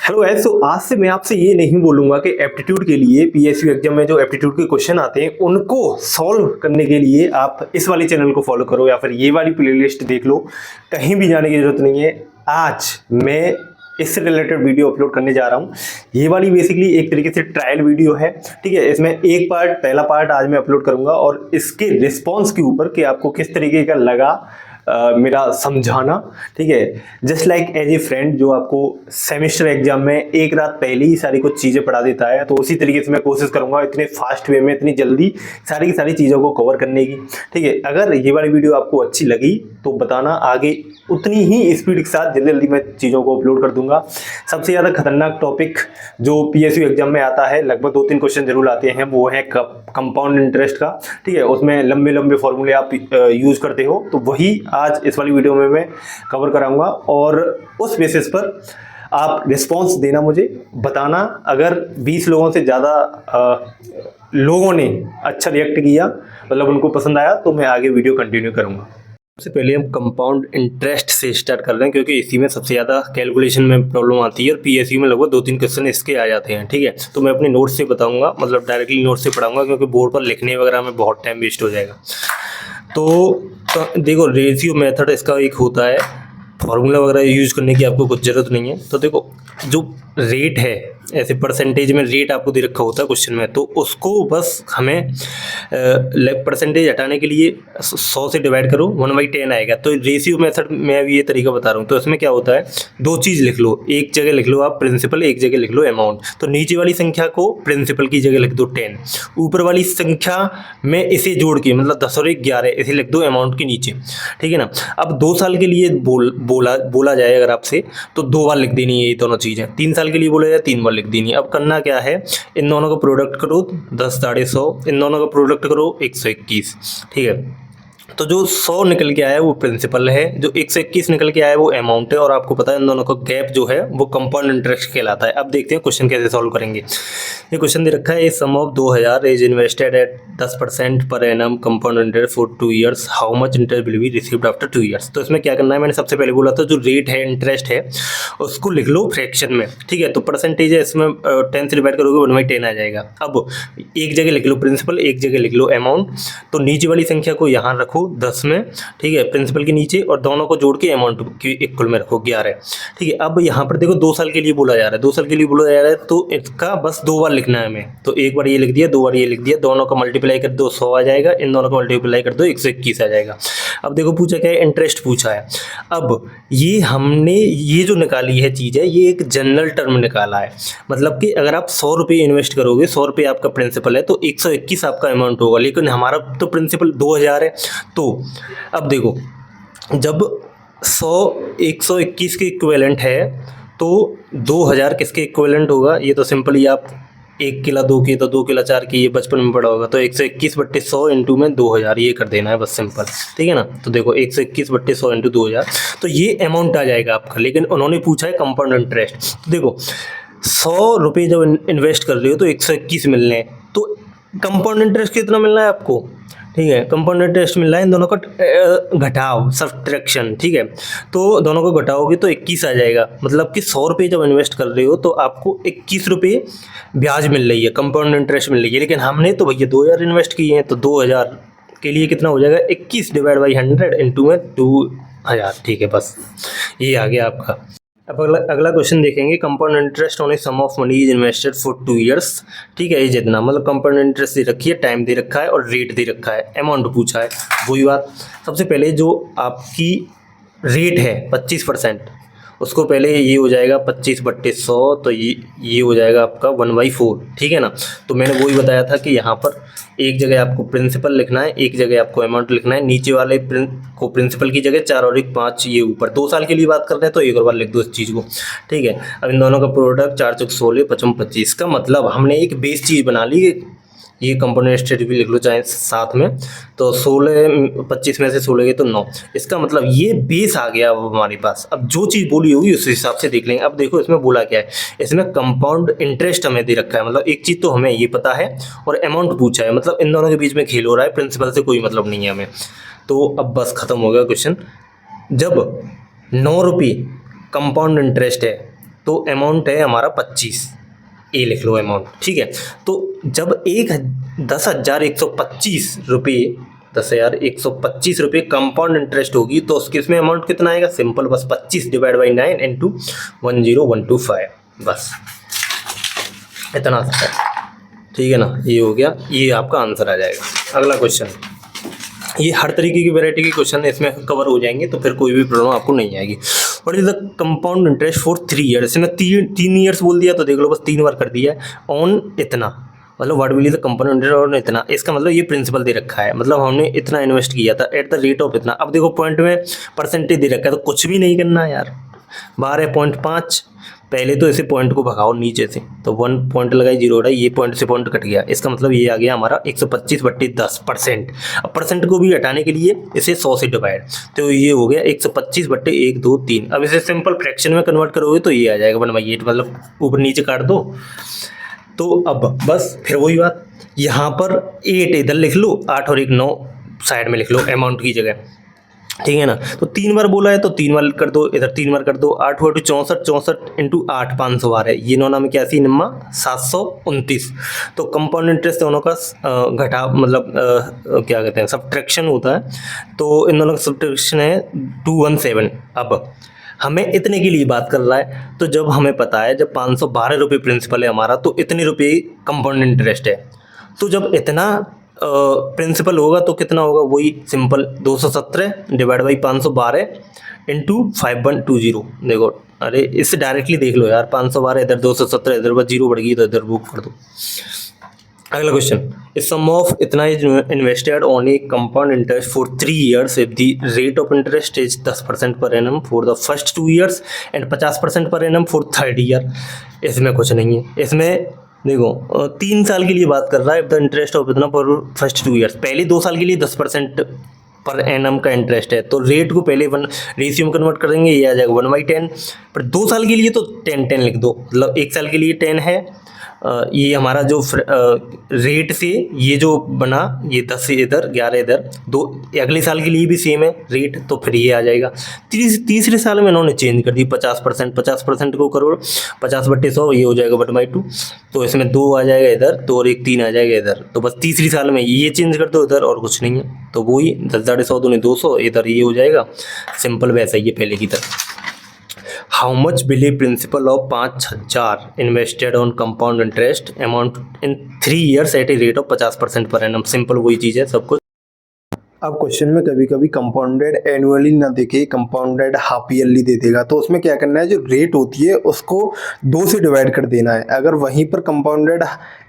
Hello guys, तो आज से मैं आपसे ये नहीं बोलूंगा कि एप्टीट्यूड के लिए पीएसयू एग्जाम में जो एप्टीट्यूड के क्वेश्चन आते हैं उनको सॉल्व करने के लिए आप इस वाली चैनल को फॉलो करो या फिर ये वाली प्लेलिस्ट देख लो। कहीं भी जाने की जरूरत नहीं है। आज मैं इससे रिलेटेड वीडियो अपलोड करने जा रहा हूँ। ये वाली बेसिकली एक तरीके से ट्रायल वीडियो है, ठीक है। इसमें एक पार्ट, पहला पार्ट आज मैं अपलोड करूँगा और इसके रिस्पॉन्स के ऊपर कि आपको किस तरीके का लगा मेरा समझाना, ठीक है। Just like as a friend जो आपको सेमेस्टर एग्जाम में एक रात पहले ही सारी कुछ चीज़ें पढ़ा देता है, तो उसी तरीके से मैं कोशिश करूंगा इतने फास्ट वे में, इतनी जल्दी सारी की सारी चीज़ों को कवर करने की, ठीक है। अगर ये वाली वीडियो आपको अच्छी लगी तो बताना, आगे उतनी ही स्पीड के साथ जल्दी जल्दी मैं चीज़ों को अपलोड कर दूंगा। सबसे ज़्यादा खतरनाक टॉपिक जो पीएसयू एग्जाम में आता है, लगभग 2-3 क्वेश्चन जरूर आते हैं, वो है कंपाउंड इंटरेस्ट का, ठीक है। उसमें लंबे लंबे फॉर्मूले आप यूज़ करते हो, तो वही आज इस वाली वीडियो में मैं कवर कराऊंगा और उस बेसिस पर आप रिस्पांस देना, मुझे बताना। अगर 20 लोगों से ज़्यादा लोगों ने अच्छा रिएक्ट किया, मतलब उनको पसंद आया, तो मैं आगे वीडियो कंटिन्यू करूंगा। सबसे पहले हम कंपाउंड इंटरेस्ट से स्टार्ट कर रहे हैं क्योंकि इसी में सबसे ज़्यादा कैलकुलेशन में प्रॉब्लम आती है और पीएसयू में लगभग 2-3 क्वेश्चन इसके आ जाते हैं, ठीक है। तो मैं अपने नोट से बताऊंगा, मतलब डायरेक्टली नोट से पढ़ाऊंगा क्योंकि बोर्ड पर लिखने वगैरह में बहुत टाइम वेस्ट हो जाएगा। तो देखो, रेशियो मेथड इसका एक होता है, फार्मूला वगैरह यूज़ करने की आपको कुछ ज़रूरत नहीं है। तो देखो, जो रेट है, ऐसे परसेंटेज में रेट आपको दे रखा होता है क्वेश्चन में, तो उसको बस हमें परसेंटेज हटाने के लिए 100 से डिवाइड करो, 1/10 आएगा। तो रेशियो मेथड में अभी ये तरीका बता रहा हूँ। तो इसमें क्या होता है, दो चीज़ लिख लो, एक जगह लिख लो आप प्रिंसिपल, एक जगह लिख लो अमाउंट। तो नीचे वाली संख्या को प्रिंसिपल की जगह लिख दो 10, ऊपर वाली संख्या में इसे जोड़ के, मतलब 10 और 11 इसे लिख दो अमाउंट के नीचे, ठीक है ना। अब 2 साल के लिए बोला जाए अगर आपसे, तो 2 बार लिख देनी है ये दोनों चीज़ें। 3 साल के लिए बोला जाए 3 बार लिख देनी है। अब करना क्या है, इन दोनों का प्रोडक्ट करो 10 150, इन दोनों का प्रोडक्ट करो 121, ठीक है। तो जो 100 निकल के आया है वो प्रिंसिपल है, जो 121 निकल के आया है वो अमाउंट है, और आपको पता है इन दोनों का गैप जो है वो कंपाउंड इंटरेस्ट कहलाता है। अब देखते हैं क्वेश्चन कैसे सॉल्व करेंगे। ये क्वेश्चन दे रखा है, sum of 2000 is invested at 10% per annum compound interest for 2 years, how much interest will be received after 2 years. तो इसमें क्या करना है, मैंने सबसे पहले बोला था जो रेट है, इंटरेस्ट है, उसको लिख लो फ्रैक्शन में, ठीक है। तो परसेंटेज है, इसमें 10 से डिवाइड करोगे 1/10 आ जाएगा। अब एक जगह लिख लो प्रिंसिपल, एक जगह लिख लो अमाउंट। तो नीचे वाली संख्या को यहाँ रखो 10 में, ठीक है, प्रिंसिपल के नीचे, और दोनों को जोड़ के अमाउंट की इक्वल में रखो 11, ठीक है। अब यहाँ पर देखो 2 साल के लिए बोला जा रहा है, 2 साल के लिए बोला जा रहा है, तो इसका बस 2 बार लिखना है हमें। तो एक बार ये लिख दिया, 2 बार ये लिख दिया, दोनों का मल्टीप्लाई कर दो 100 आ जाएगा, इन दोनों का मल्टीप्लाई कर दो 121 आ जाएगा। अब देखो पूछा क्या है, इंटरेस्ट पूछा है। अब ये हमने ये जो निकाली है चीज़ है, ये एक जनरल टर्म निकाला है, मतलब कि अगर आप 100 रुपये इन्वेस्ट करोगे, 100 रुपये आपका प्रिंसिपल है, तो 121 आपका अमाउंट होगा, लेकिन हमारा तो प्रिंसिपल 2000 है। तो अब देखो, जब 121 के इक्विवेलेंट है तो 2000 किसके इक्विवेलेंट होगा, ये तो सिंपली आप 1 किला 2 की, तो 2 किला 4 की, ये बचपन में पढ़ा होगा। तो 121/100 इंटू में 2000 ये कर देना है बस, सिंपल, ठीक है ना। तो देखो 121/100 इंटू 2000, तो ये अमाउंट आ जाएगा आपका। लेकिन उन्होंने पूछा है कंपाउंड इंटरेस्ट। तो देखो 100 रुपये जब इन्वेस्ट कर रहे हो तो 121 मिलने हैं, तो कंपाउंड इंटरेस्ट कितना मिलना है आपको, ठीक है। कंपाउंड इंटरेस्ट मिल रहा है, इन दोनों का घटाव, सब्ट्रैक्शन, ठीक है। तो दोनों को घटाओगे तो 21 आ जाएगा, मतलब कि 100 रुपये जब इन्वेस्ट कर रहे हो तो आपको 21 रुपये ब्याज मिल रही है, कंपाउंड इंटरेस्ट मिल रही है। लेकिन हमने तो भैया 2000 इन्वेस्ट किए हैं, तो 2000 के लिए कितना हो जाएगा, 21/100 इंटू में 2000, ठीक है। बस ये आ गया आपका। अब अगला क्वेश्चन देखेंगे, compound interest on a sum of money is invested for 2 years, ठीक है। ये जितना, मतलब कंपाउंड इंटरेस्ट दे रखी है, टाइम दे रखा है और रेट दे रखा है, अमाउंट पूछा है, वही बात। सबसे पहले जो आपकी रेट है 25%, उसको पहले ये हो जाएगा 25/100, तो ये हो जाएगा आपका 1/4, ठीक है ना। तो मैंने वही बताया था कि यहाँ पर एक जगह आपको प्रिंसिपल लिखना है, एक जगह आपको अमाउंट लिखना है, नीचे वाले को प्रिंसिपल की जगह 4 और 1 5, ये ऊपर 2 साल के लिए बात कर रहे हैं तो एक और बार लिख दो इस चीज़ को, ठीक है। अब इन दोनों का प्रोडक्ट 4 चौक 16 55 25 का मतलब हमने एक बेस चीज़ बना ली। ये कंपाउंड इंटरेस्ट भी लिख लो चाहे साथ में, तो 16 25 में से 16 गए तो 9, इसका मतलब ये बेस आ गया अब हमारे पास। अब जो चीज़ बोली होगी उस हिसाब से देख लेंगे। अब देखो इसमें बोला क्या है, इसमें कंपाउंड इंटरेस्ट हमें दे रखा है, मतलब एक चीज़ तो हमें ये पता है और अमाउंट पूछा है, मतलब इन दोनों के बीच में खेल हो रहा है, प्रिंसिपल से कोई मतलब नहीं है हमें। तो अब बस खत्म हो गया क्वेश्चन। जब 9 रुपये कंपाउंड इंटरेस्ट है तो अमाउंट है हमारा 25, ये लिख लो अमाउंट, ठीक है। तो जब 10,125 रुपये 10,125 रुपये कंपाउंड इंटरेस्ट होगी तो उसके इसमें अमाउंट कितना आएगा, सिंपल बस 25 डिवाइड बाई 9 इंटू 10125, बस इतना सा है, ठीक है ना। ये हो गया, ये आपका आंसर आ जाएगा। अगला क्वेश्चन, ये हर तरीके की वैरायटी के क्वेश्चन इसमें कवर हो जाएंगे, तो फिर कोई भी प्रॉब्लम आपको नहीं आएगी। What is the compound interest for 3 years, इसमें 3 ईयर्स बोल दिया तो देख लो बस 3 बार कर दिया है। ऑन इतना, मतलब what will the compound interest on इतना, इसका मतलब ये प्रिंसिपल दे रखा है, मतलब हमने इतना इन्वेस्ट किया था एट द रेट ऑफ इतना। अब देखो पॉइंट में परसेंटेज दे रखा है, तो कुछ भी नहीं करना है यार। 12.5, पहले तो इसे पॉइंट को भगाओ नीचे से, तो 1 पॉइंट लगाई 0 हो रहा है, ये पॉइंट से पॉइंट कट गया, इसका मतलब ये आ गया हमारा 125/10%। अब परसेंट को भी हटाने के लिए इसे 100 से डिवाइड, तो ये हो गया 125/1 2 3। अब इसे सिंपल फ्रैक्शन में कन्वर्ट करोगे तो ये आ जाएगा 1/8, मतलब ऊपर नीचे काट दो। तो अब बस फिर वही बात, यहाँ पर 8 इधर लिख लो, 8 और 1 9 साइड में लिख लो अमाउंट की जगह, ठीक है ना। तो 3 बार बोला है तो 3 बार कर दो, इधर 3 बार कर दो। 8 हुआ 64, 64 इंटू 8 512 है, ये 9 में 81 निम्मा 729। तो कंपाउंड इंटरेस्ट दोनों का घटा, मतलब क्या कहते हैं, सब्ट्रैक्शन होता है, तो इन दोनों का सब्ट्रैक्शन है 217। अब हमें इतने के लिए बात कर रहा है, तो जब हमें पता है जब 512 रुपये प्रिंसिपल है हमारा, तो इतने रुपये कंपाउंड इंटरेस्ट है। तो जब इतना प्रिंसिपल होगा तो कितना होगा, वही सिंपल 217 डिवाइड बाई 512 इंटू 5120। देखो, अरे इससे डायरेक्टली देख लो यार, 512 इधर 217 इधर, बस 0 बढ़ गई तो इधर बुक कर दो। अगला क्वेश्चन, इस सम ऑफ इतना is invested on A compound interest for 3 years if the rate of interest is 10% per annum for the first 2 years and 50% per annum for third year. इसमें कुछ नहीं है, इसमें देखो 3 साल के लिए बात कर रहा है, द इंटरेस्ट ऑफ इतना फॉर फर्स्ट 2 ईयर्स। पहले 2 साल के लिए 10% पर एनम का इंटरेस्ट है, तो रेट को पहले 1 रेशियो में कन्वर्ट करेंगे, ये आ जाएगा 1/10। पर 2 साल के लिए तो 10 लिख दो, मतलब 1 साल के लिए 10 है, ये हमारा जो रेट से ये जो बना, ये 10 इधर 11 इधर, दो अगले साल के लिए भी सेम है रेट, तो फिर ये आ जाएगा। तीसरे साल में इन्होंने चेंज कर दी 50%, 50% को करो 50/100, ये हो जाएगा 1/2। तो इसमें 2 आ जाएगा इधर, 2 और 1 3 आ जाएगा इधर, तो बस तीसरी साल में ये चेंज कर दो इधर, और कुछ नहीं है। तो वही 10,100 दूनी 200, इधर ये हो जाएगा सिंपल वैसा ही है पहले की तरह। How much will a principal of 5,000 invested on compound interest amount in 3 years at a rate of 50% per annum. Simple वही चीज़ है सब कुछ। अब क्वेश्चन में कभी कभी कंपाउंडेड एनुअली ना देखे, कंपाउंडेड हाफ ईयरली दे देगा, तो उसमें क्या करना है, जो रेट होती है उसको 2 से डिवाइड कर देना है। अगर वहीं पर कंपाउंडेड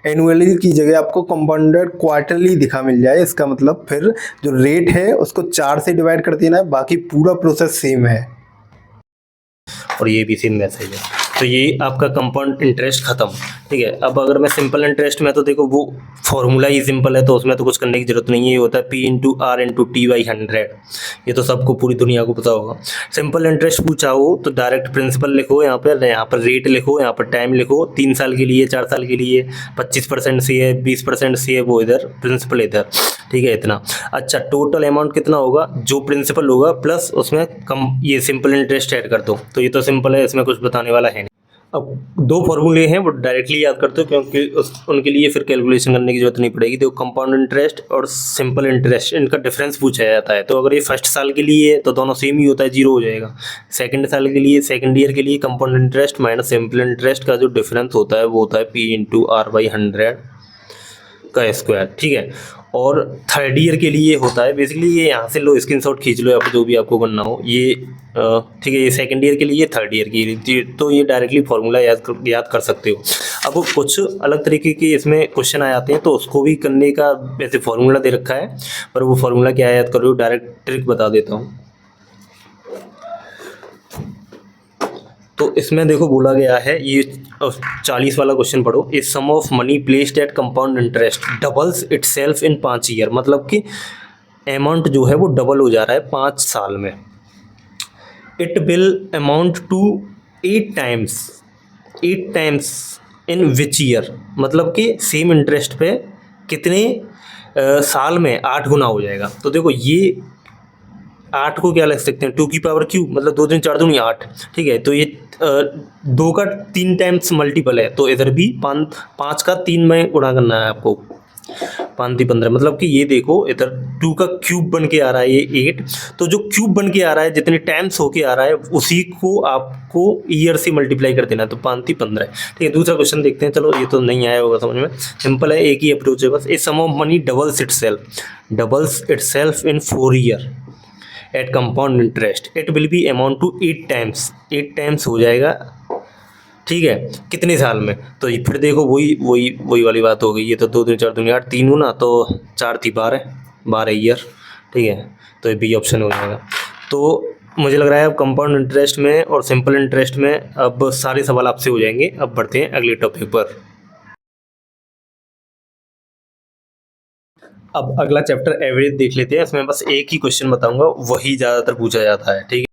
एनुअली की जगह आपको कंपाउंडेड क्वार्टरली दिखा मिल जाए, इसका मतलब फिर जो रेट है उसको 4 से डिवाइड कर देना है, बाकी पूरा प्रोसेस सेम है। और ये भी सेम वैसा ही है। तो ये आपका कंपाउंड इंटरेस्ट खत्म, ठीक है। अब अगर मैं सिंपल इंटरेस्ट में, तो देखो वो फॉर्मूला ही सिंपल है, तो उसमें तो कुछ करने की जरूरत नहीं है। ये होता है P/R/T/100, ये तो सबको पूरी दुनिया को पता होगा। सिंपल इंटरेस्ट पूछा हो तो डायरेक्ट प्रिंसिपल लिखो, यहाँ पर रेट लिखो, यहाँ पर टाइम लिखो, 3 साल के लिए 4 साल के लिए 25% सी है, 20% सी है, वो इधर प्रिंसिपल इधर, ठीक है इतना। अच्छा, टोटल अमाउंट कितना होगा, जो प्रिंसिपल होगा प्लस उसमें कम ये सिंपल इंटरेस्ट ऐड कर दो। तो ये तो सिंपल है, इसमें कुछ बताने वाला है नहीं। अब 2 फॉर्मूले हैं वो डायरेक्टली याद करते हो, क्योंकि उनके लिए फिर कैलकुलेशन करने की जरूरत नहीं पड़ेगी। तो कंपाउंड इंटरेस्ट और सिंपल इंटरेस्ट, इनका डिफरेंस पूछा जाता है। तो अगर ये फर्स्ट साल के लिए है तो दोनों सेम ही होता है, 0 हो जाएगा। सेकंड साल के लिए, सेकंड ईयर के लिए compound interest minus simple interest का जो डिफरेंस होता है वो होता है P/R/100 का स्क्वायर, ठीक है। और थर्ड ईयर के लिए होता है, बेसिकली ये यहाँ से लो स्क्रीनशॉट खींच लो, आप जो भी आपको करना हो ये, ठीक है। ये सेकंड ईयर के लिए, थर्ड ईयर के लिए, तो ये डायरेक्टली फॉर्मूला याद कर सकते हो। अब कुछ अलग तरीके के इसमें क्वेश्चन आ जाते हैं, तो उसको भी करने का वैसे फॉर्मूला दे रखा है, पर वो फॉर्मूला क्या याद करो, डायरेक्ट ट्रिक बता देता हूँ। तो इसमें देखो बोला गया है, ये 40 वाला क्वेश्चन पढ़ो। इस sum of money placed at compound interest doubles itself in 5 year, मतलब कि अमाउंट जो है वो डबल हो जा रहा है 5 साल में। It will amount to 8 times in which year, मतलब कि सेम इंटरेस्ट पे कितने साल में 8 गुना हो जाएगा। तो देखो ये 8 को क्या लिख सकते हैं 2 की पावर क्यू, मतलब 2 3 4 दूनी 8, ठीक है। तो ये 2 का 3 टाइम्स मल्टीपल है, तो इधर भी 5 का 3 में गुणा करना है आपको, 5 3 15, मतलब कि ये देखो इधर 2 का क्यूब बन के आ रहा है ये 8, तो जो क्यूब बन के आ रहा है जितने टाइम्स होके आ रहा है उसी को आपको ईयर से मल्टीप्लाई कर देना है, तो 5 3 15, ठीक है। दूसरा क्वेश्चन देखते हैं, चलो ये तो नहीं आया होगा समझ में, सिंपल है, एक ही अप्रोच है बस। A sum of money doubles itself in 4 year at compound interest, it will be amount to 8 times, 8 times हो जाएगा, ठीक है, कितने साल में। तो ये फिर देखो वही वाली बात हो गई, ये तो 2 3 4 दूनी 8, 3 गुना तो 4 थी 12 ईयर, ठीक है। तो ये बी ऑप्शन हो जाएगा। तो मुझे लग रहा है अब कंपाउंड इंटरेस्ट में और सिंपल इंटरेस्ट में अब सारे सवाल आपसे हो जाएंगे। अब बढ़ते हैं अगले टॉपिक पर। अब अगला चैप्टर एवरेज देख लेते हैं। इसमें बस एक ही क्वेश्चन बताऊंगा, वही ज़्यादातर पूछा जाता है, ठीक